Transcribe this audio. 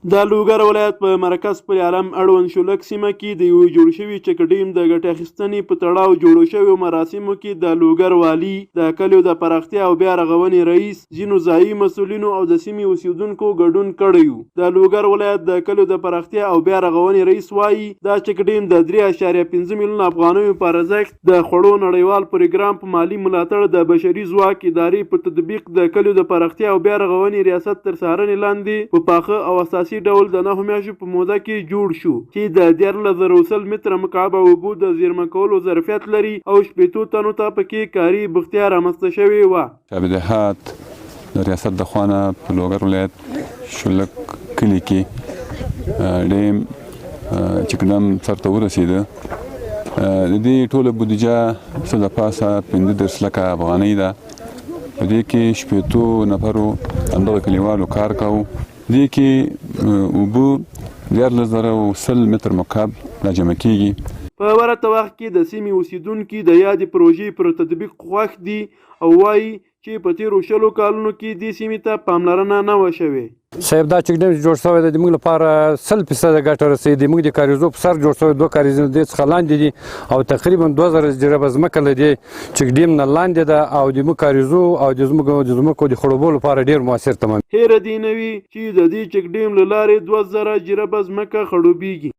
د لوګر ولایت په مرکز پر عالم اړوند شولک سیمه کې د یو جوړ شوي چک ډیم د ګټې اخیستنې په تړاو جوړو شویو مراسمو کې د لوګر والي، د کلیو د پراختیا او بیا رغونې رئیس، ځینو ځایي مسؤلینو او د سیمې اوسیدونکو ګډون کړی و. د لوګر ولایت د کلیو د پراختیا او بیا رغونې رئیس وایي دا چک ډیم د 3.5 میلیون افغانیو په ارزښت د خوړو نړیوال پروګرام په مالي ملاتړ د بشري ځواک ادارې په تطبیق د کلیو د پراختیا او بیا رغونې ریاست تر څارنې لاندې په پاخه او اساسي ډول د 9 میاشتو په موده کې جوړ شو چې د 13,000 متره مکعب اوبو د زیرمه کولو ظرفیت لري او 80 تنو ته پکې کاري بختیا رامنځته شوې وه. شعبدهات د ریاست د خوانه په لوګر ولایت شولک کلي کې ډیم چې کوم سرته ورسېده. د دې ټوله بودیجه څه د پاسه 15 لکه افغانۍ ده. په دې کې 80 نفرو همدغه کلیوالو کار کاوه. دې کې اوبه 13,000 متر مکعب راجمع کیږي. په ورته وخت کې د سیمې اوسیدونکي د یادې پروژې پر تطبیق خوښ دي او وایي چې په تیرو 10 کالونو کې دې سیمې ته پاملرنه نه وه شوې. صاحب دا چک ډیم جوړ شوی دی د موږ لپاره 100% ګټه رسوي. د موږ د کاریزو په سر جوړ شوی 2 کاریزونه دې څخه لاندې دي او تقریبا 2000 جریبه ځمکه له دې چک ډیم نه لاندې ده او د موږ کاریزو او د ځمکو د خړوبولو لپاره ډېر مؤثر تمام. هیره دې نه وي چې د دې چک ډیم له لارې 2000 جریبه ځمکه خړوبېږي.